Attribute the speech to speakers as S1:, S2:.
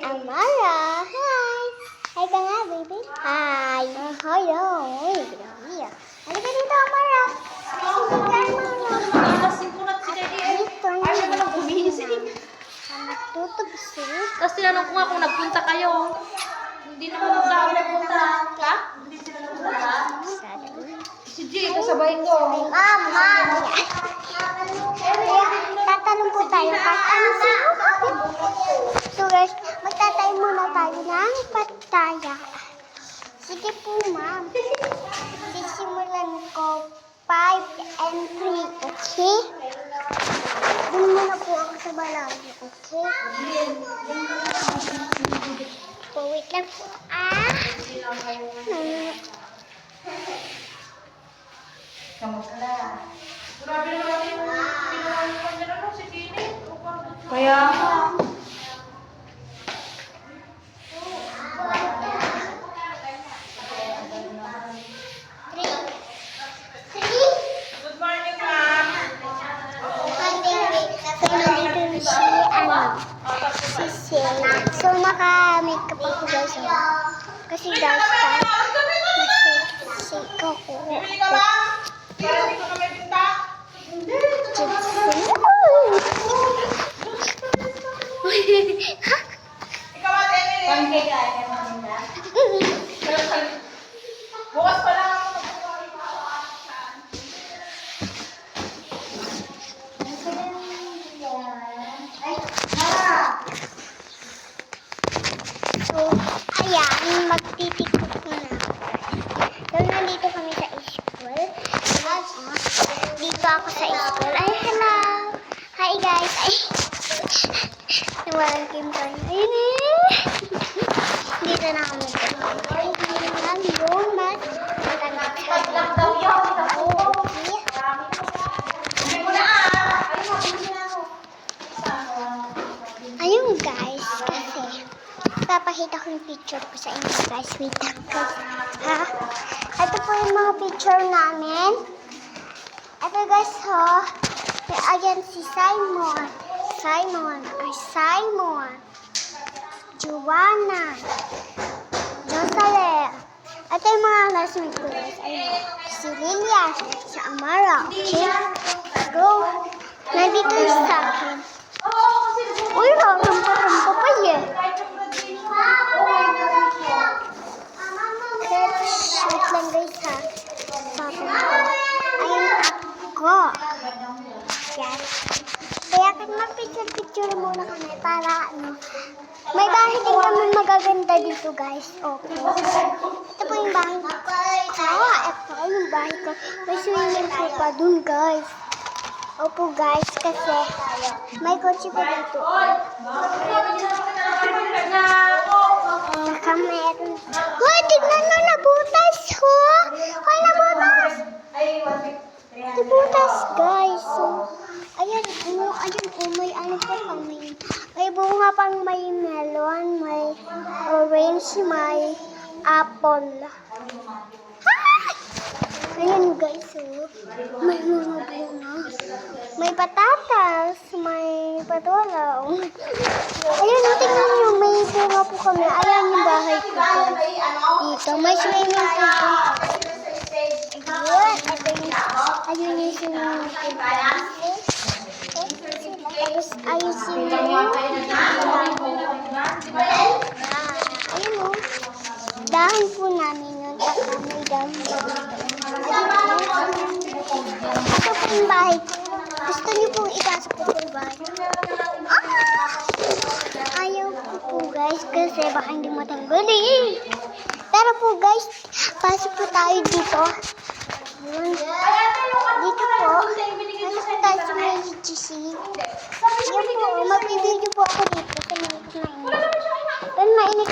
S1: Amara. Hi. Hi ka nga, baby. Hi. Hello. Halika dito, Amara.
S2: Tapos tinanong ko nga kung nagpunta kayo. Hindi naman daw nagpunta. Ha? Hindi sila nagpunta? Si G, kasabay ko.
S1: Mama. Tatanong po tayo. So guys, magtatayo muna tayo ng pataya. Sige po, ma'am. Sisimulan ko 5 and 3, okay? Doon muna po ako sa balayo, okay? So, wait lang po.
S2: Grabe naman yung pinangalan niya na si Kini. Kaya nga. Good morning, ma'am.
S1: So, naka-makeup ako guys. Kasi guys, nag-shake ako.
S2: Bibili ka ba? Para hindi ko na may pinta. Ikaw at Emily.
S3: Pancake ay kay Maminda.
S2: Bukas pa lang ako
S1: So, ayan, magtitiktok muna ako. So, nandito kami sa school. Dito ako sa school. Ay, hello! Hi, guys! Ay, walang Kim pa niya. Ayun eh! Dito na kami. Hello, mas.
S3: Lang daw yun.
S1: Ayun, guys, kasi papakita ko yung picture ko sa inyo, guys. Wait lang, guys. Ha? Ito po yung mga picture namin. Ito, guys, ho. Ayan si Simon. Simon. Joanna. Jocelyn. Ito yung mga classmates ko, guys. Ayun. Si Lilian. Si Amara. Okay? Go. Nandito yung sa akin. Uy, rampa pa yan. Wait lang guys ha. Ayun ako. Yan. Kaya kung mag-picture muna kami para ano. May bahay din kami magaganda dito guys. Okay. Ito po yung bahay ko. Ito yung bahay ko. May swimming pool pa dun guys. Opo guys, kasi may kotse pa dito. Saka meron. Hoy, tignan mo, nabutas ho! Hoy, nabutas! Nabutas guys. So, ayan may ano pa kami. May bunga pang may melon, may orange, may apple. Ayan guys, may mga bunga. May patatas, may patola. Ayun, tingnan nyo, may bunga po kami. Ayan yung bahay ko. Dito, may swimming pool po. Ayun yung swimming pool. Tapos, ayun swimming ayun o. Dahon po namin yun. Saka may dahon. Ito po yung bahay ko. Gusto niyo pong ipasok ko sa bahay. Ayaw ko po guys kasi baka hindi matanggalin. Pero po guys, pasok po tayo dito. Dito po. Pasok po tayo sa may GC. Yan po, mag-video po ako dito sa mga mainit. Pero mainit